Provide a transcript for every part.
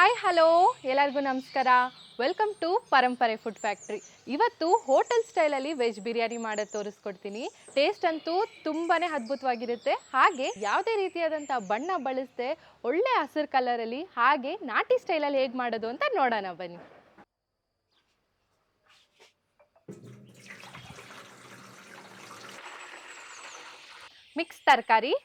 Hi hello ಎಲ್ಲರಿಗೂ ನಮಸ್ಕಾರ. Welcome to ಪರಂಪರೆ ಫುಡ್ ಫ್ಯಾಕ್ಟ್ರಿ. ಇವತ್ತು ಹೋಟೆಲ್ ಸ್ಟೈಲಲ್ಲಿ ವೆಜ್ ಬಿರಿಯಾನಿ ಮಾಡೋದು ತೋರಿಸ್ಕೊಡ್ತೀನಿ. ಟೇಸ್ಟ್ ಅಂತೂ ತುಂಬಾ ಅದ್ಭುತವಾಗಿರುತ್ತೆ. ಹಾಗೆ ಯಾವುದೇ ರೀತಿಯಾದಂಥ ಬಣ್ಣ ಬಳಸದೆ ಒಳ್ಳೆ ಹಸಿರು ಕಲರಲ್ಲಿ ಹಾಗೆ ನಾಟಿ ಸ್ಟೈಲಲ್ಲಿ ಹೇಗೆ ಮಾಡೋದು ಅಂತ ನೋಡೋಣ ಬನ್ನಿ. ಮಿಕ್ಸ್ ತರಕಾರಿ,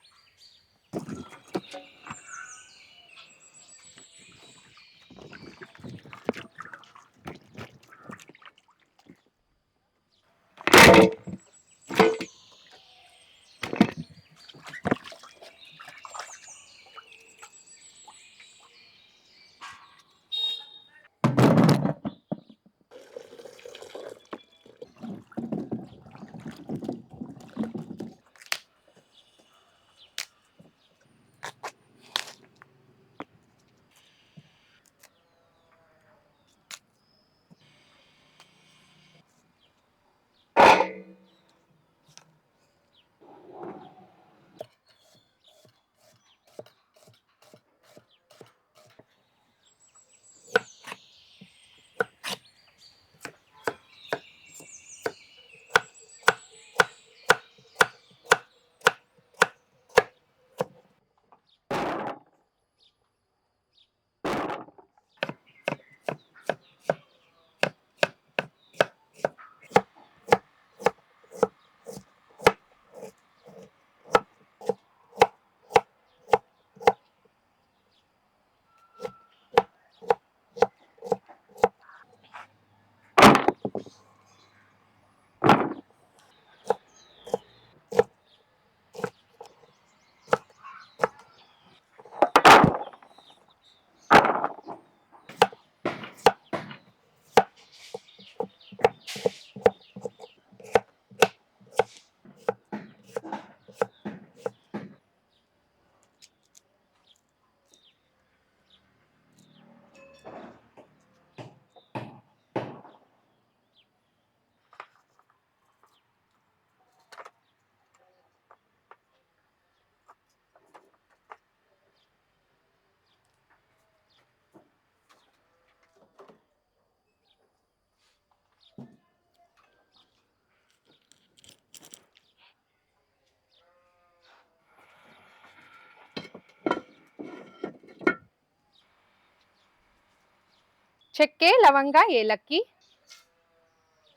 ಚಕ್ಕೆ, ಲವಂಗ, ಏಲಕ್ಕಿ,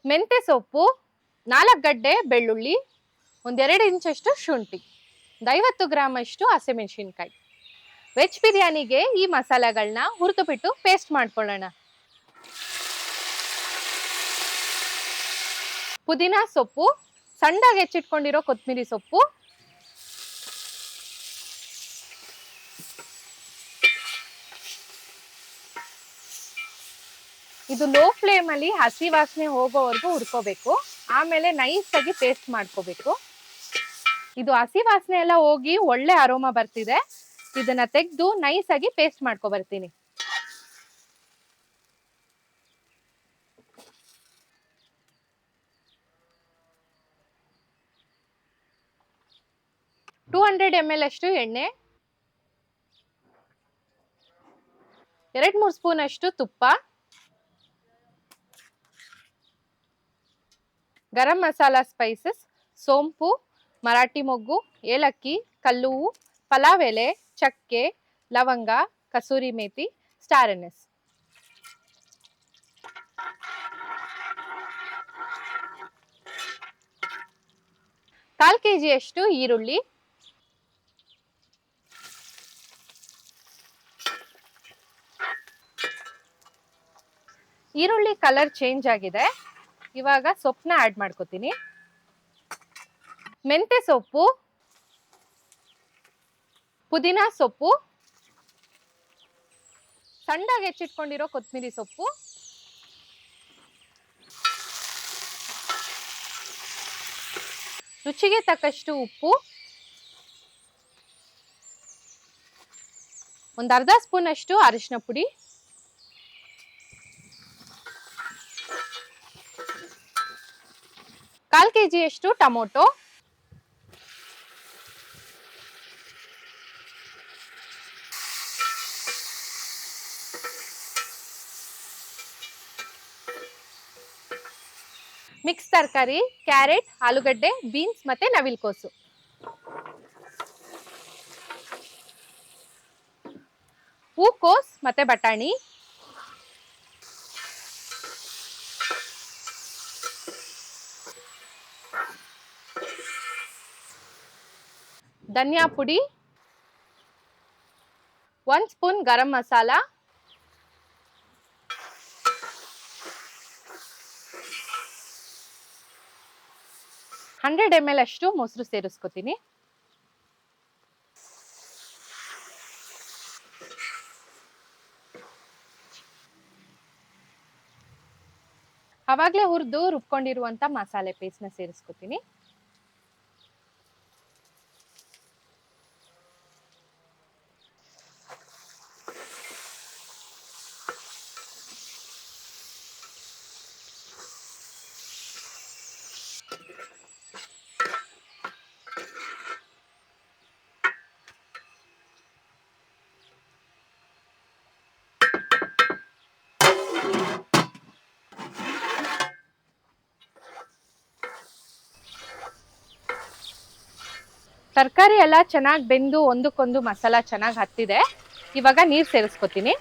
ಮೆಂತ್ಯ ಸೊಪ್ಪು, 4 ಗಡ್ಡೆ ಬೆಳ್ಳುಳ್ಳಿ, 1-2 ಇಂಚಷ್ಟು ಶುಂಠಿ, 50 ಗ್ರಾಮ್ ಅಷ್ಟು ಹಸಿಮೆಣಸಿನಕಾಯಿ. ವೆಜ್ ಬಿರಿಯಾನಿಗೆ ಈ ಮಸಾಲೆಗಳನ್ನ ಹುರಿದು ಬಿಟ್ಟು ಪೇಸ್ಟ್ ಮಾಡ್ಕೊಳ್ಳೋಣ. ಪುದೀನ ಸೊಪ್ಪು, ಸಣ್ಣದಾಗಿ ಹೆಚ್ಚಿಟ್ಕೊಂಡಿರೋ ಕೊತ್ತಂಬರಿ ಸೊಪ್ಪು, ಇದು ಲೋ ಫ್ಲೇಮ್ ಅಲ್ಲಿ ಹಸಿ ವಾಸನೆ ಹೋಗೋವರೆಗೂ ಹುರ್ಕೋಬೇಕು. ಆಮೇಲೆ ನೈಸ್ ಆಗಿ ಪೇಸ್ಟ್ ಮಾಡ್ಕೋಬೇಕು. ಇದು ಹಸಿ ವಾಸನೆ ಎಲ್ಲ ಹೋಗಿ ಒಳ್ಳೆ ಅರೋಮಾ ಬರ್ತಿದೆ. ಇದನ್ನ ತೆಗೆದು ನೈಸ್ ಆಗಿ ಪೇಸ್ಟ್ ಮಾಡ್ಕೊ ಬರ್ತೀನಿ. ಟೂ 200 ml ಅಷ್ಟು ಎಣ್ಣೆ, 2-3 ಸ್ಪೂನ್ ಅಷ್ಟು ತುಪ್ಪ, ಗರಂ ಮಸಾಲಾ ಸ್ಪೈಸಸ್, ಸೋಂಪು, ಮರಾಠಿ ಮೊಗ್ಗು, ಏಲಕ್ಕಿ, ಕಲ್ಲುವು, ಪಲಾವ್ ಎಲೆ, ಚಕ್ಕೆ, ಲವಂಗ, ಕಸೂರಿ ಮೇಥಿ, ಸ್ಟಾರ್ ಅನಿಸ್. ಕಾಲ್ ಕೆಜಿ ಅಷ್ಟು ಈರುಳ್ಳಿ, ಈರುಳ್ಳಿ ಕಲರ್ ಚೇಂಜ್ ಆಗಿದೆ. ಇವಾಗ ಸೊಪ್ಪನ್ನ ಆಡ್ ಮಾಡ್ಕೋತೀನಿ. ಮೆಂತ್ಯ ಸೊಪ್ಪು, ಪುದೀನ ಸೊಪ್ಪು, ಸಣ್ಣದಾಗಿ ಹೆಚ್ಚಿಟ್ಕೊಂಡಿರೋ ಕೊತ್ತಂಬರಿ ಸೊಪ್ಪು, ರುಚಿಗೆ ತಕ್ಕಷ್ಟು ಉಪ್ಪು, 1/2 ಸ್ಪೂನ್ ಅಷ್ಟು ಅರಿಶಿನ ಪುಡಿ, ಕಾಲ್ ಕೆಜಿ ಅಷ್ಟು ಟೊಮೊಟೊ, ಮಿಕ್ಸ್ ತರಕಾರಿ, ಕ್ಯಾರೆಟ್, ಆಲೂಗಡ್ಡೆ, ಬೀನ್ಸ್ ಮತ್ತೆ ನವಿಲ್ಕೋಸು. ಹೂಕೋಸ್ ಮತ್ತೆ ಬಟಾಣಿ, ಧನಿಯಾ ಪುಡಿ, 1 ಸ್ಪೂನ್ ಗರಂ ಮಸಾಲ, 100 ml ಅಷ್ಟು ಮೊಸರು ಸೇರಿಸ್ಕೊತೀನಿ. ಅವಾಗಲೇ ಹುರಿದು ರುಬ್ಕೊಂಡಿರುವಂತ ಮಸಾಲೆ ಪೇಸ್ಟ್ ನ ಸೇರಿಸ್ಕೊತೀನಿ. ತರಕಾರಿ ಎಲ್ಲ ಚೆನ್ನಾಗಿ ಬೆಂದು ಒಂದಕ್ಕೊಂದು ಮಸಾಲ ಚೆನ್ನಾಗಿ ಹತ್ತಿದೆ. ಇವಾಗ ನೀರು ಸೇರಿಸ್ಕೊತೀನಿ.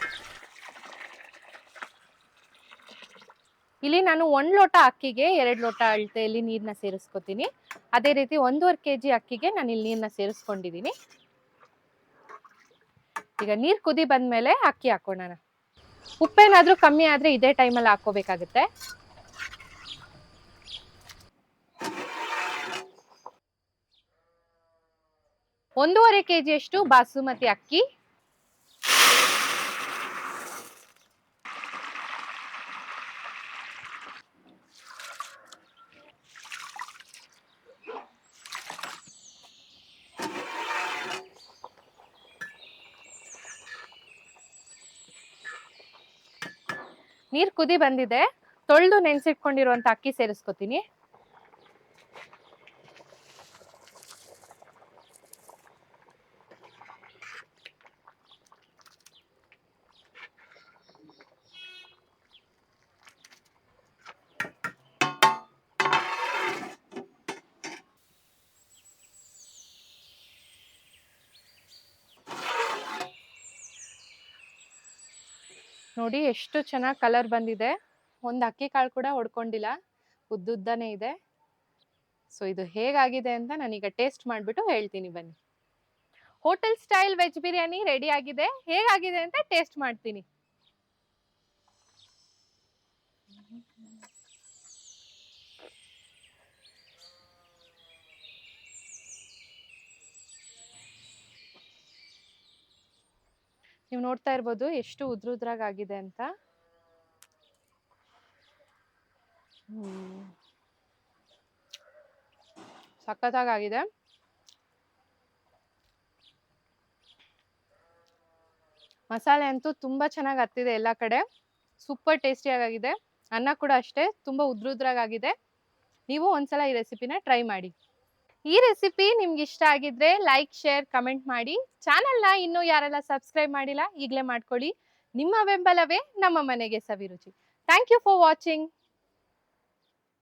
ಇಲ್ಲಿ ನಾನು 1 ಲೋಟ ಅಕ್ಕಿಗೆ 2 ಲೋಟ ಅಳತೆಯಲ್ಲಿ ನೀರನ್ನ ಸೇರಿಸ್ಕೊತೀನಿ. ಅದೇ ರೀತಿ 1.5 kg ಅಕ್ಕಿಗೆ ನಾನು ಇಲ್ಲಿ ನೀರನ್ನ ಸೇರಿಸ್ಕೊಂಡಿದ್ದೀನಿ. ಈಗ ನೀರು ಕುದಿ ಬಂದ್ಮೇಲೆ ಅಕ್ಕಿ ಹಾಕೋಣ. ಉಪ್ಪೇನಾದ್ರೂ ಕಮ್ಮಿ ಆದ್ರೆ ಇದೇ ಟೈಮಲ್ಲಿ ಹಾಕೋಬೇಕಾಗುತ್ತೆ. ಒಂದೂವರೆ kg ಅಷ್ಟು ಬಾಸುಮತಿ ಅಕ್ಕಿ, ನೀರು ಕುದಿ ಬಂದಿದೆ. ತೊಳೆದು ನೆನೆಸಿಟ್ಕೊಂಡಿರುವಂತ ಅಕ್ಕಿ ಸೇರಿಸ್ಕೊತೀನಿ. ನೋಡಿ ಎಷ್ಟು ಚೆನ್ನಾಗಿ ಕಲರ್ ಬಂದಿದೆ. ಒಂದು ಅಕ್ಕಿ ಕಾಳು ಕೂಡ ಹೊಡ್ಕೊಂಡಿಲ್ಲ, ಉದ್ದುದ್ದಾನೆ ಇದೆ. ಸೊ ಇದು ಹೇಗಾಗಿದೆ ಅಂತ ನಾನೀಗ ಟೇಸ್ಟ್ ಮಾಡಿಬಿಟ್ಟು ಹೇಳ್ತೀನಿ ಬನ್ನಿ. Hotel style veg biryani ready ಆಗಿದೆ. ಹೇಗಾಗಿದೆ ಅಂತ ಟೇಸ್ಟ್ ಮಾಡ್ತೀನಿ. ನೀವು ನೋಡ್ತಾ ಇರ್ಬೋದು ಎಷ್ಟು ಉದ್ರುದ್ರಾಗಿದೆ ಅಂತ. ಸಖತ್ತಾಗಿದೆ. ಮಸಾಲೆ ಅಂತೂ ತುಂಬಾ ಚೆನ್ನಾಗಿ ಹತ್ತಿದೆ ಎಲ್ಲ ಕಡೆ. ಸೂಪರ್ ಟೇಸ್ಟಿಯಾಗಿದೆ. ಅನ್ನ ಕೂಡ ಅಷ್ಟೇ ತುಂಬಾ ಉದ್ರುದ್ರಾಗಿದೆ. ನೀವು ಒಂದ್ಸಲ ಈ ರೆಸಿಪಿನ ಟ್ರೈ ಮಾಡಿ. ಈ ರೆಸಿಪಿ ನಿಮ್ಗೆ ಇಷ್ಟ ಆಗಿದ್ರೆ ಲೈಕ್, ಶೇರ್, ಕಮೆಂಟ್ ಮಾಡಿ. ಚಾನೆಲ್ನ ಇನ್ನೂ ಯಾರೆಲ್ಲ ಸಬ್ಸ್ಕ್ರೈಬ್ ಮಾಡಿಲ್ಲ ಈಗಲೇ ಮಾಡ್ಕೊಳ್ಳಿ. ನಿಮ್ಮ ಬೆಂಬಲವೇ ನಮ್ಮ ಮನೆಗೆ ಸವಿರುಚಿ. Thank you for watching.